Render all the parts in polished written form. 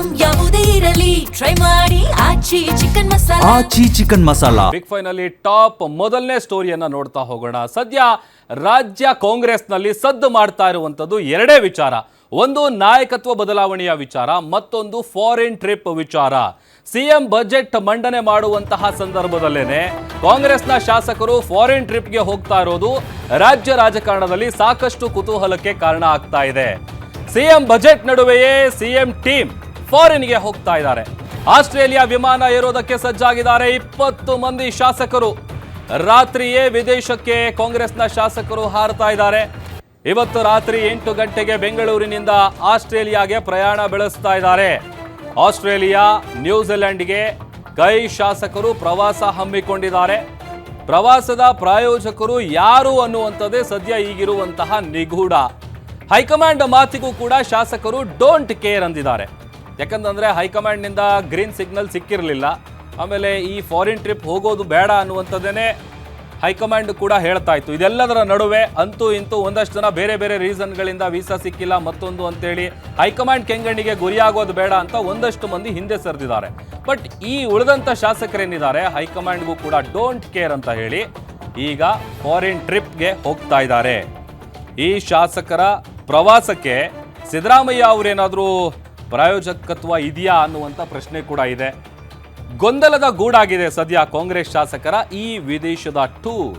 Item ಯಾವುದೇ ಇರಲಿ try ಮಾಡಿ ಆಚಿ ಚಿಕನ್ ಮಸಾಲಾ. ಆಚಿ ಚಿಕನ್ ಮಸಾಲಾ. ಬಿಗ್ ಫೈವ್ ನಲ್ಲಿ ಟಾಪ್ ಮೊದಲನೇ ಸ್ಟೋರಿಯನ್ನ ನೋಡ್ತಾ ಹೋಗೋಣ. ಸದ್ಯ ರಾಜ್ಯ ಕಾಂಗ್ರೆಸ್ನಲ್ಲಿ ಸದ್ದು ಮಾಡ್ತಾ ಇರುವಂತದ್ದು ಎರಡೇ ವಿಚಾರ. ಒಂದು ನಾಯಕತ್ವ ಬದಲಾವಣೆಯ ವಿಚಾರ, ಮತ್ತೊಂದು ಫಾರಿನ್ ಟ್ರಿಪ್ ವಿಚಾರ. ಸಿಎಂ ಬಜೆಟ್ ಮಂಡನೆ ಮಾಡುವಂತಹ ಸಂದರ್ಭದಲ್ಲೇನೆ ಕಾಂಗ್ರೆಸ್ನ ಶಾಸಕರು ಫಾರಿನ್ ಟ್ರಿಪ್ಗೆ ಹೋಗ್ತಾ ಇರೋದು ರಾಜ್ಯ ರಾಜಕಾರಣದಲ್ಲಿ ಸಾಕಷ್ಟು ಕುತೂಹಲಕ್ಕೆ ಕಾರಣ ಆಗ್ತಾ ಇದೆ. ಸಿಎಂ ಬಜೆಟ್ ನಡುವೆಯೇ ಸಿಎಂ ಟೀಮ್ ಫಾರಿನ್ಗೆ ಹೋಗ್ತಾ ಇದ್ದಾರೆ. ಆಸ್ಟ್ರೇಲಿಯಾ ವಿಮಾನ ಏರೋದಕ್ಕೆ ಸಜ್ಜಾಗಿದ್ದಾರೆ 20 ಮಂದಿ ಶಾಸಕರು. ರಾತ್ರಿಯೇ ವಿದೇಶಕ್ಕೆ ಕಾಂಗ್ರೆಸ್ನ ಶಾಸಕರು ಹಾರತಾ ಇದ್ದಾರೆ. ಇವತ್ತು ರಾತ್ರಿ 8 ಗಂಟೆಗೆ ಬೆಂಗಳೂರಿನಿಂದ ಆಸ್ಟ್ರೇಲಿಯಾಗೆ ಪ್ರಯಾಣ ಬೆಳೆಸ್ತಾ ಇದ್ದಾರೆ. ಆಸ್ಟ್ರೇಲಿಯಾ, ನ್ಯೂಜಿಲೆಂಡ್ಗೆ ಕೈ ಶಾಸಕರು ಪ್ರವಾಸ ಹಮ್ಮಿಕೊಂಡಿದ್ದಾರೆ. ಪ್ರವಾಸದ ಪ್ರಾಯೋಜಕರು ಯಾರು ಅನ್ನುವಂಥದ್ದೇ ಸದ್ಯ ಈಗಿರುವಂತಹ ನಿಗೂಢ. ಹೈಕಮಾಂಡ್ ಮಾತಿಗೂ ಕೂಡ ಶಾಸಕರು ಡೋಂಟ್ ಕೇರ್ ಅಂದಿದ್ದಾರೆ. ಯಾಕಂತಂದ್ರೆ ಹೈಕಮಾಂಡ್ನಿಂದ ಗ್ರೀನ್ ಸಿಗ್ನಲ್ ಸಿಕ್ಕಿರಲಿಲ್ಲ. ಆಮೇಲೆ ಈ ಫಾರಿನ್ ಟ್ರಿಪ್ ಹೋಗೋದು ಬೇಡ ಅನ್ನುವಂಥದ್ದೇನೆ ಹೈಕಮಾಂಡ್ ಕೂಡ ಹೇಳ್ತಾ ಇತ್ತು. ಇದೆಲ್ಲದರ ನಡುವೆ ಅಂತೂ ಇಂತೂ ಒಂದಷ್ಟು ಜನ ಬೇರೆ ಬೇರೆ ರೀಸನ್ಗಳಿಂದ ವೀಸಾ ಸಿಕ್ಕಿಲ್ಲ ಮತ್ತೊಂದು ಅಂತೇಳಿ ಹೈಕಮಾಂಡ್ ಕೆಂಗಣ್ಣಿಗೆ ಗುರಿಯಾಗೋದು ಬೇಡ ಅಂತ ಒಂದಷ್ಟು ಮಂದಿ ಹಿಂದೆ ಸರಿದಿದ್ದಾರೆ. ಬಟ್ ಈ ಉಳಿದಂಥ ಶಾಸಕರೇನಿದ್ದಾರೆ ಹೈಕಮಾಂಡ್ಗೂ ಕೂಡ ಡೋಂಟ್ ಕೇರ್ ಅಂತ ಹೇಳಿ ಈಗ ಫಾರಿನ್ ಟ್ರಿಪ್ಗೆ ಹೋಗ್ತಾ ಇದ್ದಾರೆ. ಈ ಶಾಸಕರ ಪ್ರವಾಸಕ್ಕೆ ಸಿದ್ದರಾಮಯ್ಯ ಅವರೇನಾದರೂ ಪ್ರಾಯೋಜಕತ್ವ ಇದೆಯಾ ಅನ್ನುವಂಥ ಪ್ರಶ್ನೆ ಕೂಡ ಇದೆ. ಗೊಂದಲದ ಗೂಡಾಗಿದೆ ಸದ್ಯ ಕಾಂಗ್ರೆಸ್ ಶಾಸಕರ ಈ ವಿದೇಶದ ಟೂರ್.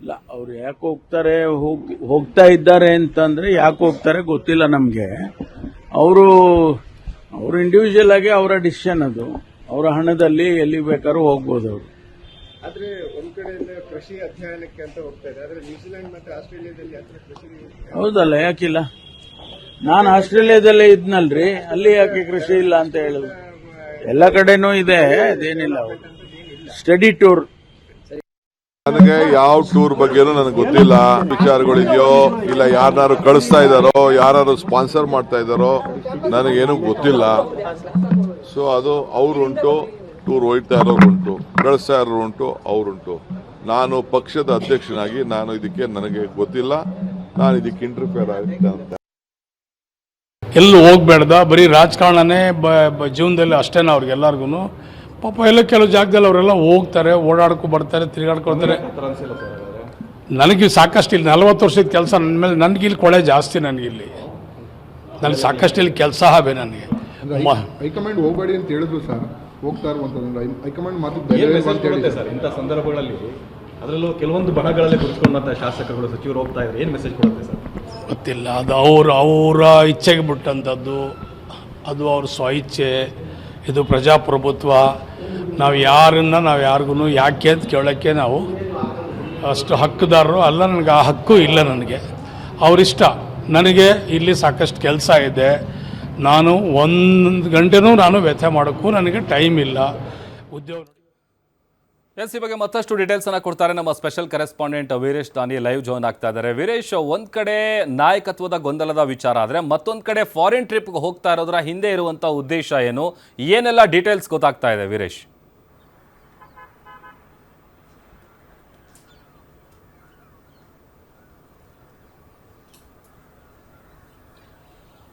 ಇಲ್ಲ, ಅವ್ರು ಯಾಕೆ ಹೋಗ್ತಾರೆ, ಹೋಗ್ತಾ ಇದ್ದಾರೆ ಅಂತಂದ್ರೆ ಯಾಕೆ ಹೋಗ್ತಾರೆ ಗೊತ್ತಿಲ್ಲ ನಮಗೆ. ಅವರು ಇಂಡಿವಿಜುವಲ್ ಆಗಿ ಅವರ ಡಿಸಿಷನ್, ಅದು ಅವರ ಹಣದಲ್ಲಿ ಎಲ್ಲಿ ಬೇಕಾದ್ರೂ ಹೋಗ್ಬೋದು ಅವರು. ಆದ್ರೆ ಒಂದ್ ಕಡೆಯಿಂದ ಕೃಷಿ ಅಧ್ಯಯನಕ್ಕೆ ಅಂತ ಹೋಗ್ತಾ ಇದೆ. ಆದ್ರೆ ನ್ಯೂಜಿಲೆಂಡ್ ಮತ್ತೆ ಆಸ್ಟ್ರೇಲಿಯಾದಲ್ಲಿ ಕೃಷಿ ಹೌದಲ್ಲ, ಯಾಕಿಲ್ಲ? ನಾನು ಆಸ್ಟ್ರೇಲಿಯಾದಲ್ಲೇ ಇದ್ನಲ್ರಿ, ಅಲ್ಲಿ ಯಾಕೆ ಕೃಷಿ ಇಲ್ಲ ಅಂತ ಹೇಳುದು? ಎಲ್ಲ ಕಡೆನೂ ಇದೆ, ಅದೇನಿಲ್ಲ. Study tour. ನನಗೆ ಯಾವ ಟೂರ್ ಬಗ್ಗೆನೂ ನನಗೆ ಗೊತ್ತಿಲ್ಲ. ವಿಚಾರಗಳಿದೆಯೋ ಇಲ್ಲ ಯಾರು ಕಳಿಸ್ತಾ ಇದ್ದಾರೋ, ಯಾರು ಸ್ಪಾನ್ಸರ್ ಮಾಡ್ತಾ ಇದ್ದಾರೋ ನನಗೇನು ಗೊತ್ತಿಲ್ಲ. ಸೊ ಅದು ಅವ್ರುಂಟು, ಟೂರ್ ಹೋಯ್ತಾ ಇರೋರುಂಟು, ಕಳಿಸ್ತಾ ಇರೋರುಂಟು, ಅವರುಂಟು. ನಾನು ಪಕ್ಷದ ಅಧ್ಯಕ್ಷನಾಗಿ ನನಗೆ ಗೊತ್ತಿಲ್ಲ. ನಾನು ಇದಕ್ಕೆ ಇಂಟರ್ಫಿಯರ್ ಆಗುತ್ತೆ ಅಂತ ಎಲ್ಲೂ ಹೋಗ್ಬೇಡ್ದ. ಬರೀ ರಾಜಕಾರಣನೇ ಜೀವನದಲ್ಲಿ ಅಷ್ಟೇನ ಅವ್ರಿಗೆಲ್ಲರಿಗೂ. ಪಾಪ ಎಲ್ಲ ಕೆಲವು ಜಾಗದಲ್ಲಿ ಅವರೆಲ್ಲ ಹೋಗ್ತಾರೆ, ಓಡಾಡ್ಕೊ ಬರ್ತಾರೆ, ತಿರುಗಾಡ್ಕೊಳ್ತಾರೆ. ನನಗೆ ಸಾಕಷ್ಟು ಇಲ್ಲಿ 40 ವರ್ಷದ ಕೆಲಸ ನನ್ನ ಮೇಲೆ, ನನಗಿಲ್ಲಿ ಕೊಳೆ ಜಾಸ್ತಿ. ನನಗಿಲ್ಲಿ ಸಾಕಷ್ಟು ಇಲ್ಲಿ ಕೆಲಸ ಹಾವೆ ನನಗೆ. ಹೈಕಮಾಂಡ್ ಹೋಗಬೇಡಿ ಅಂತ ಹೇಳಿದ್ರು ಸರ್, ಹೋಗ್ತಾ ಇರುವಂತದ್ದು ಹೈಕಮಾಂಡ್ ಮಾತು ಸರ್. ಇಂಥ ಸಂದರ್ಭಗಳಲ್ಲಿ ಅದರಲ್ಲೂ ಕೆಲವೊಂದು ಬಣಗಳಲ್ಲಿ ಗುರುತಿಸಿಕೊಂಡಂತ ಶಾಸಕರುಗಳು, ಸಚಿವರು ಹೋಗ್ತಾ ಇದ್ದಾರೆ, ಏನು ಮೆಸೇಜ್ ಕೊಡುತ್ತೆ ಸರ್? ಗೊತ್ತಿಲ್ಲ. ಅದು ಅವರ ಇಚ್ಛೆಗೆ ಬಿಟ್ಟಂಥದ್ದು, ಅದು ಅವ್ರ ಸ್ವಇಚ್ಛೆ. ಇದು ಪ್ರಜಾಪ್ರಭುತ್ವ. ನಾವು ಯಾರಿಗೂ ಯಾಕೆ ಅಂತ ಕೇಳೋಕ್ಕೆ ನಾವು ಅಷ್ಟು ಹಕ್ಕುದಾರರು ಅಲ್ಲ. ನನಗೆ ಆ ಹಕ್ಕು ಇಲ್ಲ. ನನಗೆ ಅವರಿಷ್ಟ. ನನಗೆ ಇಲ್ಲಿ ಸಾಕಷ್ಟು ಕೆಲಸ ಇದೆ. ನಾನು 1 ಗಂಟೆನೂ ವ್ಯಥೆ ಮಾಡೋಕ್ಕೂ ನನಗೆ ಟೈಮ್ ಇಲ್ಲ. ಉದ್ಯೋಗ ಈ ಬಗ್ಗೆ ಮತ್ತಷ್ಟು ಡೀಟೇಲ್ಸ್ ಅನ್ನ ಕೊಡ್ತಾರೆ ನಮ್ಮ ಸ್ಪೆಷಲ್ ಕರೆಸ್ಪಾಂಡೆಂಟ್ ವೀರೇಶ್ ದಾನಿ ಲೈವ್ ಜಾಯ್ನ್ ಆಗ್ತಾ ಇದ್ದಾರೆ. ವೀರೇಶ್, ಒಂದ್ ಕಡೆ ನಾಯಕತ್ವದ ಗೊಂದಲದ ವಿಚಾರ ಆದ್ರೆ ಮತ್ತೊಂದ್ ಕಡೆ ಫಾರಿನ್ ಟ್ರಿಪ್ಗೆ ಹೋಗ್ತಾ ಇರೋದ್ರ ಹಿಂದೆ ಇರುವಂತ ಉದ್ದೇಶ ಏನು, ಏನೆಲ್ಲ ಡೀಟೇಲ್ಸ್ ಗೊತ್ತಾಗ್ತಾ ಇದೆ ವೀರೇಶ್?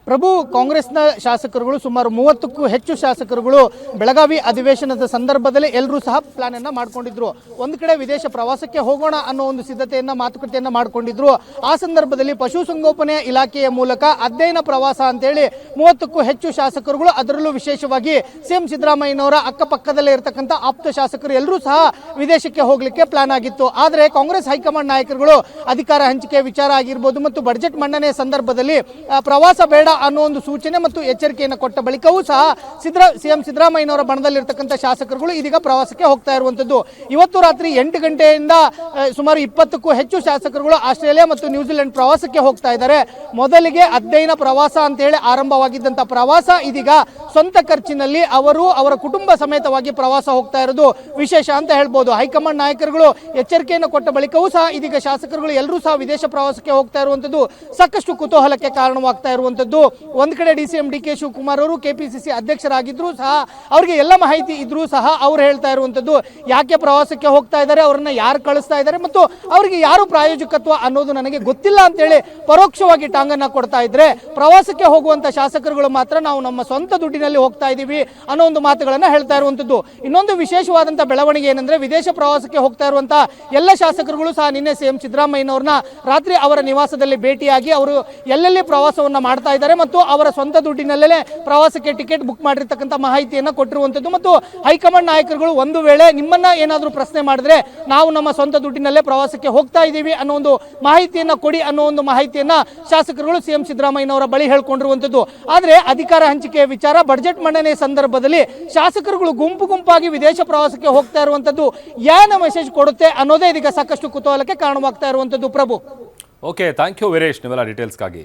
ಪ್ರಭು, ಕಾಂಗ್ರೆಸ್ನ ಶಾಸಕರುಗಳು ಸುಮಾರು 30ಕ್ಕೂ ಹೆಚ್ಚು ಶಾಸಕರುಗಳು ಬೆಳಗಾವಿ ಅಧಿವೇಶನದ ಸಂದರ್ಭದಲ್ಲಿ ಎಲ್ಲರೂ ಸಹ ಪ್ಲಾನ್ ಅನ್ನ ಮಾಡ್ಕೊಂಡಿದ್ರು. ಒಂದು ಕಡೆ ವಿದೇಶ ಪ್ರವಾಸಕ್ಕೆ ಹೋಗೋಣ ಅನ್ನೋ ಒಂದು ಸಿದ್ಧತೆಯನ್ನ, ಮಾತುಕತೆಯನ್ನ ಮಾಡ್ಕೊಂಡಿದ್ರು. ಆ ಸಂದರ್ಭದಲ್ಲಿ ಪಶುಸಂಗೋಪನೆ ಇಲಾಖೆಯ ಮೂಲಕ ಅಧ್ಯಯನ ಪ್ರವಾಸ ಅಂತೇಳಿ 30ಕ್ಕೂ ಹೆಚ್ಚು ಶಾಸಕರುಗಳು, ಅದರಲ್ಲೂ ವಿಶೇಷವಾಗಿ ಸಿಎಂ ಸಿದ್ದರಾಮಯ್ಯನವರ ಅಕ್ಕಪಕ್ಕದಲ್ಲೇ ಇರತಕ್ಕಂಥ ಆಪ್ತ ಶಾಸಕರು ಎಲ್ಲರೂ ಸಹ ವಿದೇಶಕ್ಕೆ ಹೋಗ್ಲಿಕ್ಕೆ ಪ್ಲಾನ್ ಆಗಿತ್ತು. ಆದರೆ ಕಾಂಗ್ರೆಸ್ ಹೈಕಮಾಂಡ್ ನಾಯಕರುಗಳು ಅಧಿಕಾರ ಹಂಚಿಕೆ ವಿಚಾರ ಆಗಿರ್ಬೋದು ಮತ್ತು ಬಜೆಟ್ ಮಂಡನೆ ಸಂದರ್ಭದಲ್ಲಿ ಪ್ರವಾಸ ಬೇಡ ಅನ್ನೋ ಒಂದು ಸೂಚನೆ ಮತ್ತು ಎಚ್ಚರಿಕೆಯನ್ನು ಕೊಟ್ಟ ಬಳಿಕವೂ ಸಹ ಸಿಎಂ ಸಿದ್ದರಾಮಯ್ಯನವರ ಬಣದಲ್ಲಿರ್ತಕ್ಕಂಥ ಶಾಸಕರುಗಳು ಇದೀಗ ಪ್ರವಾಸಕ್ಕೆ ಹೋಗ್ತಾ ಇರುವಂತದ್ದು. ಇವತ್ತು ರಾತ್ರಿ 8 ಗಂಟೆಯಿಂದ ಸುಮಾರು 20ಕ್ಕೂ ಹೆಚ್ಚು ಶಾಸಕರುಗಳು ಆಸ್ಟ್ರೇಲಿಯಾ ಮತ್ತು ನ್ಯೂಜಿಲೆಂಡ್ ಪ್ರವಾಸಕ್ಕೆ ಹೋಗ್ತಾ ಇದ್ದಾರೆ. ಮೊದಲಿಗೆ ಅಧ್ಯಯನ ಪ್ರವಾಸ ಅಂತ ಹೇಳಿ ಆರಂಭವಾಗಿದ್ದಂಥ ಪ್ರವಾಸ ಇದೀಗ ಸ್ವಂತ ಖರ್ಚಿನಲ್ಲಿ ಅವರ ಕುಟುಂಬ ಸಮೇತವಾಗಿ ಪ್ರವಾಸ ಹೋಗ್ತಾ ಇರೋದು ವಿಶೇಷ ಅಂತ ಹೇಳ್ಬೋದು. ಹೈಕಮಾಂಡ್ ನಾಯಕರುಗಳು ಎಚ್ಚರಿಕೆಯನ್ನು ಕೊಟ್ಟ ಬಳಿಕವೂ ಸಹ ಇದೀಗ ಶಾಸಕರುಗಳು ಎಲ್ಲರೂ ಸಹ ವಿದೇಶ ಪ್ರವಾಸಕ್ಕೆ ಹೋಗ್ತಾ ಇರುವಂತದ್ದು ಸಾಕಷ್ಟು ಕುತೂಹಲಕ್ಕೆ ಕಾರಣವಾಗ್ತಾ ಇರುವಂತದ್ದು. ಒಂದ್ ಕಡೆ DCM DK ಶಿವಕುಮಾರ್ ಅವರು KPCC ಅಧ್ಯಕ್ಷರಾಗಿದ್ರು ಸಹ ಅವರಿಗೆ ಎಲ್ಲ ಮಾಹಿತಿ ಇದ್ರೂ ಸಹ ಅವ್ರು ಹೇಳ್ತಾ ಇರುವಂತದ್ದು ಯಾಕೆ ಪ್ರವಾಸಕ್ಕೆ ಹೋಗ್ತಾ ಇದ್ದಾರೆ, ಅವರನ್ನ ಯಾರು ಕಳಿಸ್ತಾ ಇದ್ದಾರೆ ಮತ್ತು ಅವರಿಗೆ ಯಾರು ಪ್ರಾಯೋಜಕತ್ವ ಅನ್ನೋದು ನನಗೆ ಗೊತ್ತಿಲ್ಲ ಅಂತೇಳಿ ಪರೋಕ್ಷವಾಗಿ ಟಾಂಗನ್ನ ಕೊಡ್ತಾ ಇದ್ರೆ, ಪ್ರವಾಸಕ್ಕೆ ಹೋಗುವಂತ ಶಾಸಕರುಗಳು ಮಾತ್ರ ನಾವು ನಮ್ಮ ಸ್ವಂತ ದುಡ್ಡಿನಲ್ಲಿ ಹೋಗ್ತಾ ಇದ್ದೀವಿ ಅನ್ನೋ ಒಂದು ಮಾತುಗಳನ್ನ ಹೇಳ್ತಾ ಇರುವಂತದ್ದು. ಇನ್ನೊಂದು ವಿಶೇಷವಾದಂತ ಬೆಳವಣಿಗೆ ಏನಂದ್ರೆ, ವಿದೇಶ ಪ್ರವಾಸಕ್ಕೆ ಹೋಗ್ತಾ ಇರುವಂತ ಎಲ್ಲ ಶಾಸಕರುಗಳು ಸಹ ನಿನ್ನೆ CM ಸಿದ್ದರಾಮಯ್ಯನವ್ರನ್ನ ರಾತ್ರಿ ಅವರ ನಿವಾಸದಲ್ಲಿ ಭೇಟಿಯಾಗಿ ಅವರು ಎಲ್ಲೆಲ್ಲಿ ಪ್ರವಾಸವನ್ನ ಮಾಡ್ತಾ ಇದ್ದಾರೆ ಮತ್ತು ಅವರ ಸ್ವಂತ ದುಡ್ಡಿನಲ್ಲೇ ಪ್ರವಾಸಕ್ಕೆ ಟಿಕೆಟ್ ಬುಕ್ ಮಾಡಿರ್ತಕ್ಕಂಥ ಮಾಹಿತಿಯನ್ನ ಕೊಟ್ಟಿರುವಂತದ್ದು. ಮತ್ತು ಹೈಕಮಾಂಡ್ ನಾಯಕರುಗಳು ಒಂದು ವೇಳೆ ನಿಮ್ಮನ್ನ ಏನಾದರೂ ಪ್ರಶ್ನೆ ಮಾಡಿದ್ರೆ ನಾವು ನಮ್ಮ ಸ್ವಂತ ದುಡ್ಡಿನಲ್ಲೇ ಪ್ರವಾಸಕ್ಕೆ ಹೋಗ್ತಾ ಇದ್ದೀವಿ ಅನ್ನೋ ಒಂದು ಮಾಹಿತಿಯನ್ನ ಕೊಡಿ ಅನ್ನೋ ಒಂದು ಮಾಹಿತಿಯನ್ನ ಶಾಸಕರುಗಳು CM ಸಿದ್ದರಾಮಯ್ಯನವರ ಬಳಿ ಹೇಳ್ಕೊಂಡಿರುವಂತದ್ದು. ಆದ್ರೆ ಅಧಿಕಾರ ಹಂಚಿಕೆಯ ವಿಚಾರ, ಬಜೆಟ್ ಮಂಡನೆ ಸಂದರ್ಭದಲ್ಲಿ ಶಾಸಕರುಗಳು ಗುಂಪಾಗಿ ವಿದೇಶ ಪ್ರವಾಸಕ್ಕೆ ಹೋಗ್ತಾ ಇರುವಂತದ್ದು ಏನು ಮೆಸೇಜ್ ಕೊಡುತ್ತೆ ಅನ್ನೋದೇ ಇದೀಗ ಸಾಕಷ್ಟು ಕುತೂಹಲಕ್ಕೆ ಕಾರಣವಾಗ್ತಾ ಇರುವಂತದ್ದು. ಪ್ರಭು, ಓಕೆ, ಥ್ಯಾಂಕ್ ಯು ವೀರೇಶ್, ನೀವೆಲ್ಲ ಡೀಟೇಲ್ಸ್ಗಾಗಿ.